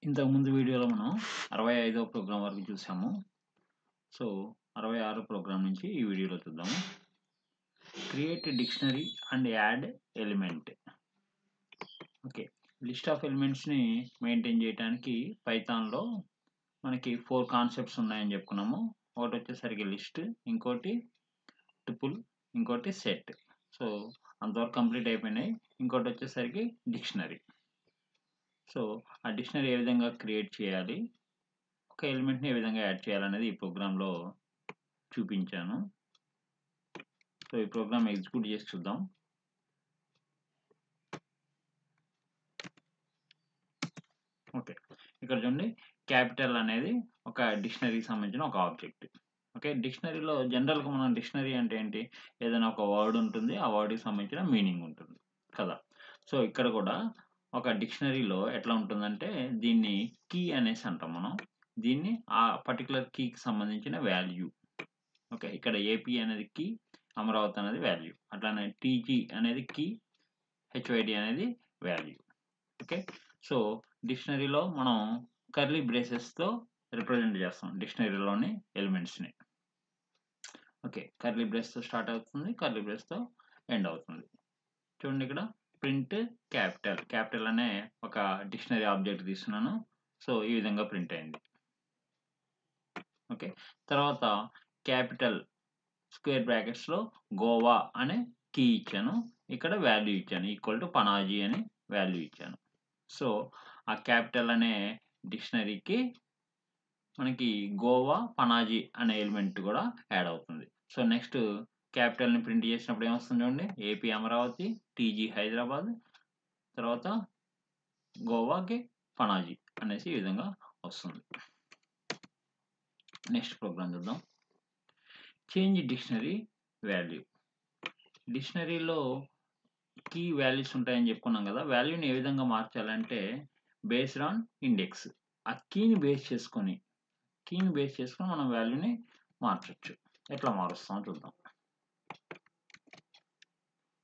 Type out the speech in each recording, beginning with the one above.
ఇంతకుముందు వీడియోలో మనం 65వ ప్రోగ్రామ్ వరకు చూసాము. సో, 66 ప్రోగ్రామ్ నుంచి ఈ వీడియోలో చూద్దాము. Create dictionary and add element. Okay. List of ఎలిమెంట్స్‌ని మెయింటైన్ చేయడానికి పైథాన్‌లో మనకి 4 కాన్సెప్ట్స్ ఉన్నాయని చెప్పుకున్నాము. ఒకటొచ్చేసరికి లిస్ట్, ఇంకోటి టుపుల్, ఇంకోటి సెట్. సో, అంతవరకు కంప్లీట్ అయిపోయినాయి. ఇంకోటొచ్చేసరికి డిక్షనరీ. సో, ఆ డిక్షనరీ ఏ విధంగా క్రియేట్ చేయాలి, ఒక ఎలిమెంట్‌ని ఏ విధంగా యాడ్ చేయాలనేది ఈ ప్రోగ్రామ్‌లో చూపించాను. సో, ఈ ప్రోగ్రామ్ ఎగ్జిక్యూట్ చేసి చూద్దాం. ఓకే. ఇక్కడ చూడండి, క్యాపిటల్ అనేది ఒక డిక్షనరీకి సంబంధించిన ఒక ఆబ్జెక్ట్. ఓకే. డిక్షనరీలో జనరల్‌గా మనం డిక్షనరీ అంటే ఏంటి? ఏదైనా ఒక వర్డ్ ఉంటుంది. ఆ వర్డ్‌కి సంబంధించిన మీనింగ్ ఉంటుంది కదా! సో, ఇక్కడ కూడా ఒక డిక్షనరీలో ఎట్లా ఉంటుందంటే దీన్ని కీ అనేసి అంటాం మనం. దీన్ని ఆ పర్టిక్యులర్ కీకి సంబంధించిన వాల్యూ. ఓకే. ఇక్కడ ఏపీ అనేది కీ, అమరావతి అనేది వాల్యూ. అట్లానే టీజీ అనేది కీ, హెచ్‌వైడీ అనేది వాల్యూ. ఓకే. సో, డిక్షనరీలో మనం కర్లీ బ్రేసెస్‌తో రిప్రజెంట్ చేస్తాం డిక్షనరీలోని ఎలిమెంట్స్‌ని. ఓకే. కర్లీ బ్రేస్‌తో స్టార్ట్ అవుతుంది. కర్లీ బ్రేస్‌తో ఎండ్ అవుతుంది. చూడండి ఇక్కడ ప్రింట్ క్యాపిటల్. క్యాపిటల్ అనే ఒక డిక్షనరీ ఆబ్జెక్ట్ తీసుకున్నాను. సో, ఈ విధంగా ప్రింట్ అయింది. ఓకే. తర్వాత క్యాపిటల్ స్క్వేర్ బ్రాకెట్స్‌లో గోవా అనే కీ ఇచ్చాను. ఇక్కడ వాల్యూ ఇచ్చాను. ఈక్వల్ టు పనాజీ అని వాల్యూ ఇచ్చాను. సో, ఆ క్యాపిటల్ అనే డిక్షనరీకి మనకి గోవా, పనాజీ అనే ఎలిమెంట్ కూడా యాడ్ అవుతుంది. సో, నెక్స్ట్ క్యాపిటల్‌ని ప్రింట్ చేసినప్పుడు ఏమొస్తుంది చూడండి. ఏపీ అమరావతి, టీజీ హైదరాబాద్, తర్వాత గోవాకి పనాజీ అనేసి ఈ విధంగా వస్తుంది. నెక్స్ట్ ప్రోగ్రామ్ చూద్దాం. Change dictionary value. డిక్షనరీలో కీ వాల్యూస్ ఉంటాయని చెప్పుకున్నాం కదా! వాల్యూని ఏ విధంగా మార్చాలంటే బేస్డ్ ఆన్ ఇండెక్స్. ఆ కీని బేస్ చేసుకొని మనం వాల్యూని మార్చొచ్చు. ఎట్లా మారుస్తామో చూద్దాం.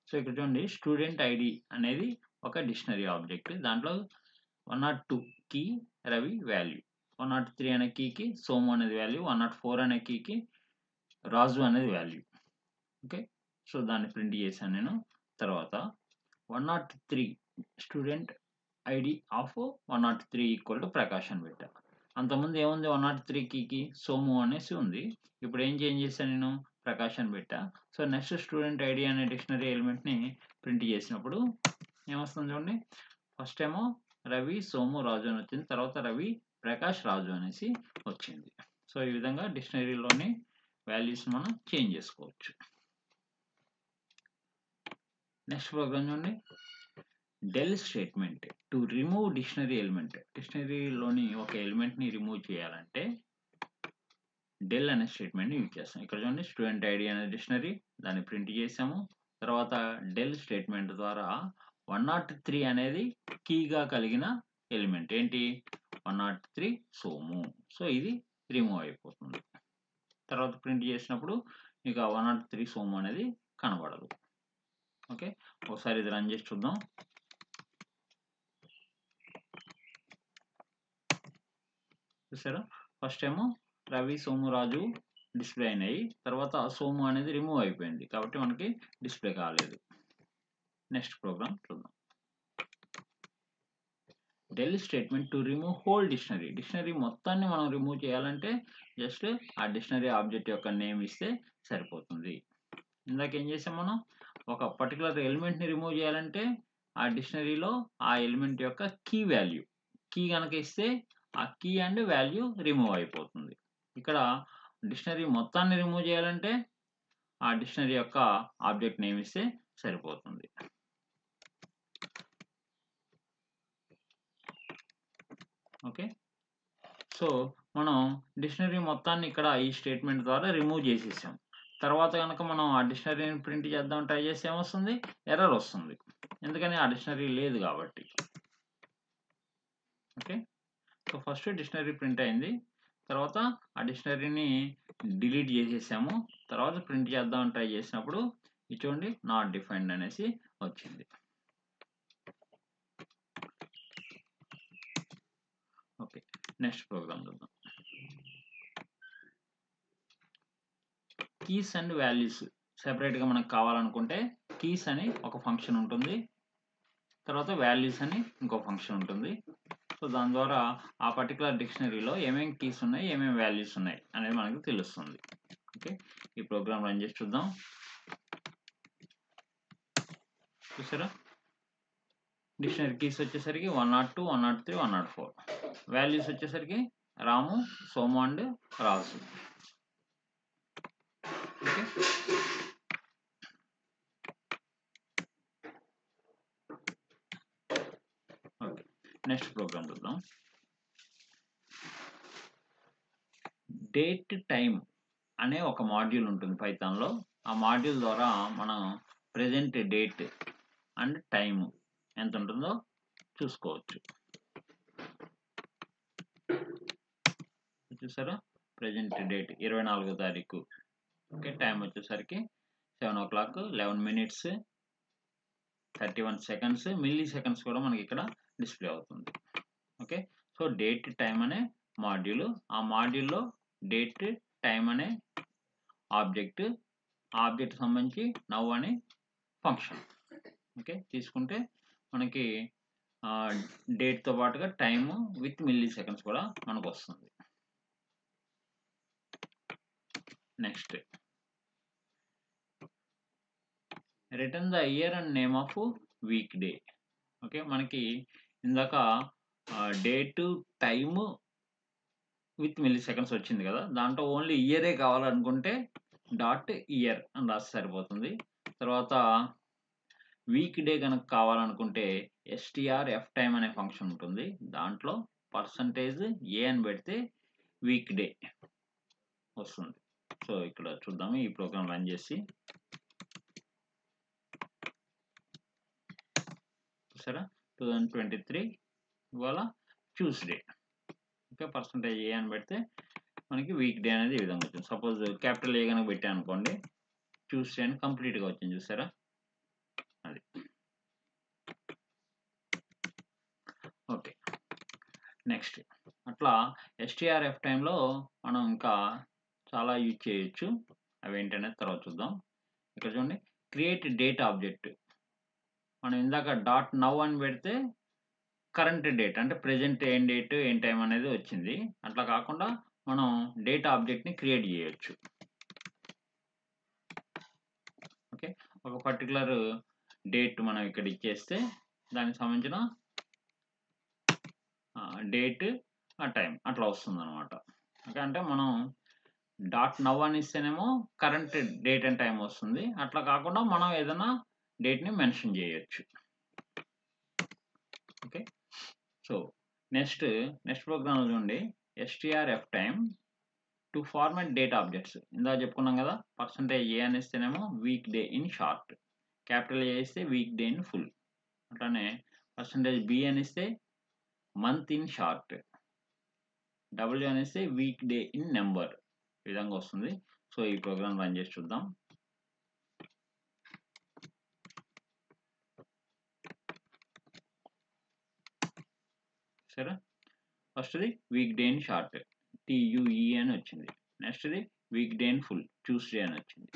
సో, ఇక్కడ చూడండి, స్టూడెంట్ ఐడి అనేది ఒక డిక్షనరీ ఆబ్జెక్ట్. దాంట్లో 102 కీ రవి వాల్యూ, 103 అనే కీకి సోము అనేది వాల్యూ, 104 అనే కీకి రాజు అనేది వాల్యూ. ఓకే. సో, దాన్ని ప్రింట్ చేశాను నేను. తర్వాత 103 student ID of 103 equal to Prakash అని పెట్టా. అంతకుముందు ఏముంది, 103 కీకి సోము అనేసి ఉంది. ఇప్పుడు ఏం చేంజ్ చేశాను నేను, ప్రకాష్ అని పెట్టా. సో, నెక్స్ట్ స్టూడెంట్ ఐడి అనే డిక్షనరీ ఎలిమెంట్‌ని ప్రింట్ చేసినప్పుడు ఏమొస్తుంది చూడండి. ఫస్ట్ ఏమో రవి, సోము, రాజు అని వచ్చింది. తర్వాత రవి, ప్రకాష్, రాజు అనేసి వచ్చింది. సో, ఈ విధంగా డిక్షనరీలోని వాల్యూస్ మనం చేంజ్ చేసుకోవచ్చు. నెక్స్ట్ ప్రోగ్రామ్ చూడండి. Del statement to remove dictionary element. డిక్షనరీలోని ఒక ఎలిమెంట్‌ని రిమూవ్ చేయాలంటే డెల్ అనే స్టేట్మెంట్‌ని యూజ్ చేస్తాం. ఇక్కడ చూడండి, స్టూడెంట్ ఐడి అనే డిక్షనరీ, దాన్ని ప్రింట్ చేసాము. తర్వాత డెల్ స్టేట్మెంట్ ద్వారా 103 అనేది కీగా కలిగిన ఎలిమెంట్. ఏంటి, 103 సోము. సో, ఇది రిమూవ్ అయిపోతుంది. తర్వాత ప్రింట్ చేసినప్పుడు ఇక 103 సోము అనేది కనబడదు. ఓకే. ఒకసారి ఇది రన్ చేసి చూద్దాం. చూసారా, ఫస్ట్ ఏమో రవి, సోము, రాజు డిస్ప్లే అయినాయి. తర్వాత సోము అనేది రిమూవ్ అయిపోయింది కాబట్టి మనకి డిస్ప్లే కాలేదు. నెక్స్ట్ ప్రోగ్రామ్ చూద్దాం. Del statement to remove whole dictionary. Dictionary మొత్తాన్ని మనం రిమూవ్ చేయాలంటే జస్ట్ ఆ డిక్షనరీ ఆబ్జెక్ట్ యొక్క నేమ్ ఇస్తే సరిపోతుంది. ఇందాక ఏం చేసాం మనం, ఒక పర్టికులర్ ఎలిమెంట్ని రిమూవ్ చేయాలంటే ఆ డిక్షనరీలో ఆ ఎలిమెంట్ యొక్క కీ వాల్యూ, కీ కనుక ఇస్తే ఆ కీ అండ్ వాల్యూ రిమూవ్ అయిపోతుంది. ఇక్కడ డిక్షనరీ మొత్తాన్ని రిమూవ్ చేయాలంటే ఆ డిక్షనరీ యొక్క ఆబ్జెక్ట్ నేమ్ ఇస్తే సరిపోతుంది. ఓకే. సో, మనం డిక్షనరీ మొత్తాన్ని ఇక్కడ ఈ స్టేట్మెంట్ ద్వారా రిమూవ్ చేసేసాం. తర్వాత కనుక మనం ఆ డిక్షనరీని ప్రింట్ చేద్దాం ట్రై చేస్తే ఏమొస్తుంది, ఎర్రర్ వస్తుంది. ఎందుకని, ఆ డిక్షనరీ లేదు కాబట్టి. Okay. So, first dictionary print అయింది. తర్వాత ఆ డిక్షనరీని డిలీట్ చేసేసాము. తర్వాత ప్రింట్ చేద్దామని ట్రై చేసినప్పుడు ఇది చూడండి, నాట్ డిఫైన్డ్ అనేసి వచ్చింది. నెక్స్ట్ ప్రోగ్రామ్ చూద్దాం. కీస్ అండ్ వాల్యూస్ సెపరేట్గా మనకు కావాలనుకుంటే కీస్ అని ఒక ఫంక్షన్ ఉంటుంది, తర్వాత వాల్యూస్ అని ఇంకో ఫంక్షన్ ఉంటుంది. సో దాని ద్వారా ఆ పర్టికులర్ డిక్షనరీలో ఏమేమి కీస్ ఉన్నాయి, ఏమేమి వాల్యూస్ ఉన్నాయి అనేది మనకు తెలుస్తుంది. ఓకే, ఈ ప్రోగ్రామ్ రన్ చేసి చూద్దాం. చూసారా, డిక్షనరీ కీస్ వచ్చేసరికి 102, 103, 104. వాల్యూస్ వచ్చేసరికి Ramu, Somu and Raju. Okay, okay, next program చూద్దాం. డేట్ టైం అనే ఒక మాడ్యూల్ ఉంటుంది పైథాన్లో. ఆ మాడ్యూల్ ద్వారా మనం ప్రెజెంట్ డేట్ అండ్ టైం ఎంత ఉంటుందో చూసుకోవచ్చు. చూసారా, ప్రెజెంట్ డేట్ 24వ తారీఖు. ఓకే, టైం వచ్చేసరికి 7 o'clock 11 minutes 31 seconds, milli seconds కూడా మనకి ఇక్కడ డిస్ప్లే అవుతుంది. ఓకే, సో డేట్ టైం అనే మాడ్యూల్, ఆ మాడ్యూల్లో డేట్ టైం అనే ఆబ్జెక్ట్ సంబంధించి నవ్ అనే ఫంక్షన్. ఓకే, తీసుకుంటే మనకి డేట్తో పాటుగా టైము విత్ మిల్లీ సెకండ్స్ కూడా మనకు వస్తుంది. Next, return the year and name of week day. Okay, మనకి ఇందాక date time with milli seconds వచ్చింది కదా, దాంట్లో ఓన్లీ ఇయరే కావాలనుకుంటే డాట్ ఇయర్ అని రాస్తే సరిపోతుంది. తర్వాత వీక్ డే కనుక కావాలనుకుంటే strftime అనే ఫంక్షన్ ఉంటుంది, దాంట్లో %a అని పెడితే వీక్ డే వస్తుంది. సో ఇక్కడ చూద్దాము, ఈ ప్రోగ్రామ్ రన్ చేసి. చూసారా, 2023 ఇవాళ ట్యూస్డే. ఓకే, %a అని పెడితే మనకి వీక్ డే అనేది ఈ విధంగా వచ్చింది. సపోజ్ క్యాపిటల్ ఏ కనుక పెట్టాను అనుకోండి, ట్యూస్డే అని కంప్లీట్గా వచ్చింది. చూసారా, అది. ఓకే, నెక్స్ట్ అట్లా strftime మనం ఇంకా చాలా యూజ్ చేయొచ్చు. అవి ఏంటనేది తర్వాత చూద్దాం. ఇక్కడ చూడండి, క్రియేట్ డేట్ ఆబ్జెక్ట్. మనం ఇందాక డాట్ నవ్ అని పెడితే కరెంట్ డేట్ అంటే ప్రెజెంట్ ఏం డేట్ ఏం టైం అనేది వచ్చింది. అట్లా కాకుండా మనం డేట్ ఆబ్జెక్ట్ని క్రియేట్ చేయొచ్చు. ఓకే, ఒక పర్టికులర్ డేట్ మనం ఇక్కడ ఇచ్చేస్తే దానికి సంబంధించిన డేట్ ఆ టైం అట్లా వస్తుంది అనమాట. ఓకే, అంటే మనం డాట్ నవ్ అని ఇస్తేనేమో కరెంట్ డేట్ అండ్ టైం వస్తుంది. అట్లా కాకుండా మనం ఏదైనా డేట్ని మెన్షన్ చేయొచ్చు. ఓకే, సో నెక్స్ట్ ప్రోగ్రామ్ చూడండి, strftime to format date objects. ఇందాక చెప్పుకున్నాం కదా, %a అని ఇస్తేనేమో week day in short, capital A ఇస్తే వీక్ డే ఇన్ ఫుల్, అట్లానే %b అని ఇస్తే మంత్ ఇన్ షార్ట్, w అని ఇస్తే వీక్ డే ఇన్ నెంబర్, ఈ విధంగా వస్తుంది. సో ఈ ప్రోగ్రామ్ రన్ చేసి చూద్దాం. సరే, ఫస్ట్ది week day in short TUE అని వచ్చింది. నెక్స్ట్ది week day in full Tuesday అని వచ్చింది,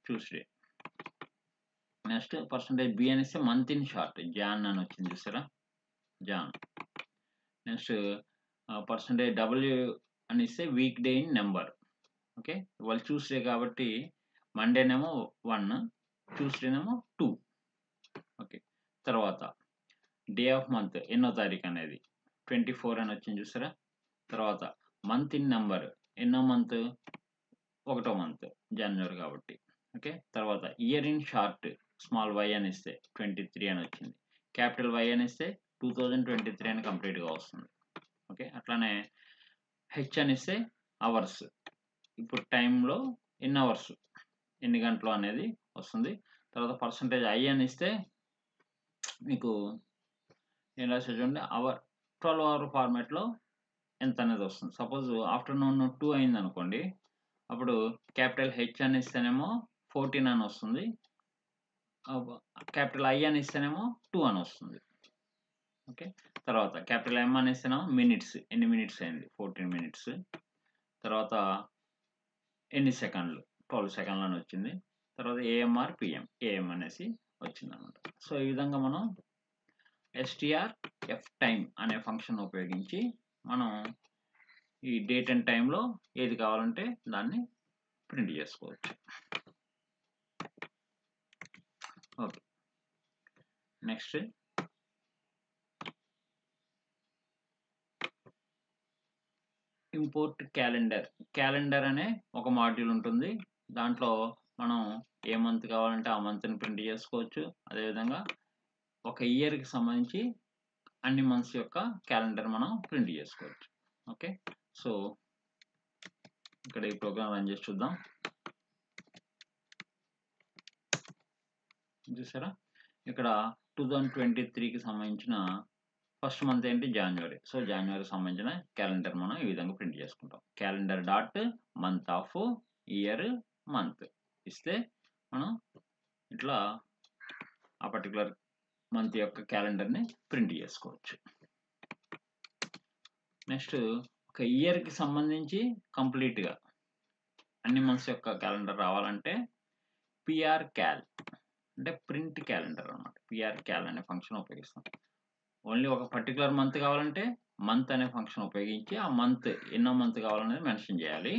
ట్యూస్డే. నెక్స్ట్ %b అని ఇస్తే మంత్ ఇన్ షార్ట్ జాన్ అని వచ్చింది. చూసారా, జాన్. నెక్స్ట్ %w అని ఇస్తే week day in number. Okay, వాళ్ళు ట్యూస్డే కాబట్టి మండేనేమో 1, ట్యూస్డేనేమో 2. ఓకే, తర్వాత డే ఆఫ్ మంత్ ఎన్నో తారీఖు అనేది 24 అని వచ్చింది. చూసారా, తర్వాత మంత్ ఇన్ నెంబర్ ఎన్నో మంత్ 1వ మంత్ జనవరి కాబట్టి. ఓకే, తర్వాత year in short small y అని ఇస్తే 23 అని వచ్చింది. క్యాపిటల్ Y అని ఇస్తే 2023 అని కంప్లీట్గా వస్తుంది. ఓకే, అట్లానే హెచ్ అని ఇస్తే అవర్స్, ఇప్పుడు టైంలో ఎన్ని అవర్స్ ఎన్ని గంటలు అనేది వస్తుంది. తర్వాత %i అని ఇస్తే మీకు ఏం రాసే చూడండి, అవర్ 12 hour ఫార్మాట్లో ఎంత అనేది వస్తుంది. సపోజ్ ఆఫ్టర్నూన్ 2 అయింది అనుకోండి, అప్పుడు క్యాపిటల్ హెచ్ అని ఇస్తేనేమో 14 అని వస్తుంది, క్యాపిటల్ I అని ఇస్తేనేమో 2 అని వస్తుంది. ఓకే. తర్వాత క్యాపిటల్ M అనేసినా మినిట్స్ ఎన్ని మినిట్స్ అయింది 14 మినిట్స్. తర్వాత ఎన్ని సెకండ్లు 12 సెకండ్లని వచ్చింది. తర్వాత ఏఎంఆర్ పిఎం ఏఎం అనేసి వచ్చిందనమాట. సో ఈ విధంగా మనం strftime అనే ఫంక్షన్ ఉపయోగించి మనం ఈ డేట్ అండ్ టైంలో ఏది కావాలంటే దాన్ని ప్రింట్ చేసుకోవచ్చు. ఓకే. నెక్స్ట్ ఇంపోర్ట్ క్యాలెండర్ అనే ఒక మాడ్యూల్ ఉంటుంది. దాంట్లో మనం ఏ మంత్ కావాలంటే ఆ మంత్ని ప్రింట్ చేసుకోవచ్చు. అదేవిధంగా ఒక ఇయర్కి సంబంధించి అన్ని మంత్స్ యొక్క క్యాలెండర్ మనం ప్రింట్ చేసుకోవచ్చు. ఓకే. సో ఇక్కడ ఈ ప్రోగ్రామ్ రన్ చేసి చూద్దాం. చూసారా ఇక్కడ 2023కి సంబంధించిన ఫస్ట్ మంత్ ఏంటి జనవరి. సో జనవరికి సంబంధించిన క్యాలెండర్ మనం ఈ విధంగా ప్రింట్ చేసుకుంటాం. Calendar dot month of year month ఇస్తే మనం ఇట్లా ఆ పర్టికులర్ మంత్ యొక్క క్యాలెండర్ని ప్రింట్ చేసుకోవచ్చు. నెక్స్ట్ ఒక ఇయర్కి సంబంధించి కంప్లీట్గా అన్ని మంత్స్ యొక్క క్యాలెండర్ రావాలంటే పిఆర్ క్యాల్ అంటే ప్రింట్ క్యాలెండర్ అనమాట. పిఆర్ క్యాల్ అనే ఫంక్షన్ ఉపయోగిస్తాం. ఓన్లీ ఒక పర్టికులర్ మంత్ కావాలంటే మంత్ అనే ఫంక్షన్ ఉపయోగించి ఆ మంత్ ఎన్నో మంత్ కావాలనేది మెన్షన్ చేయాలి.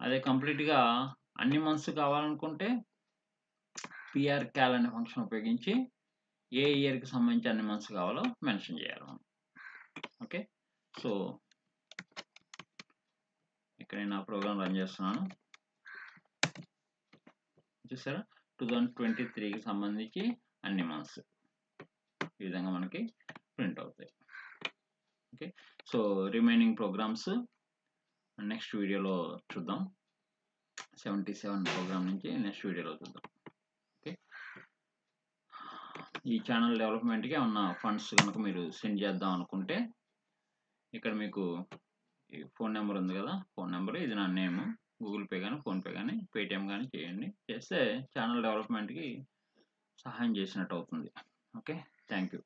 అదే కంప్లీట్గా అన్ని మంత్స్ కావాలనుకుంటే పిఆర్ క్యాల్ అనే ఫంక్షన్ ఉపయోగించి ఏ ఇయర్కి సంబంధించి అన్ని మంత్స్ కావాలో మెన్షన్ చేయాలి మనం. ఓకే. సో ఇక్కడ నేను ఆ ప్రోగ్రామ్ రన్ చేస్తున్నాను. చూసారా 2023కి సంబంధించి అన్ని మంత్స్ ఈ విధంగా మనకి ప్రింట్ అవుతాయి. Okay. So remaining programs next వీడియోలో చూద్దాం. 77 ప్రోగ్రామ్ నుంచి నెక్స్ట్ వీడియోలో చూద్దాం. ఓకే. ఈ ఛానల్ డెవలప్మెంట్కి ఏమన్నా ఫండ్స్ కనుక మీరు సెండ్ చేద్దాం అనుకుంటే ఇక్కడ మీకు ఈ ఫోన్ నెంబర్ ఉంది కదా, ఫోన్ నెంబర్ ఇది నా నేమ్. గూగుల్ పే కానీ ఫోన్పే కానీ పేటిఎం కానీ చేయండి. చేస్తే ఛానల్ డెవలప్మెంట్కి సహాయం చేసినట్టు అవుతుంది. ఓకే. Thank you.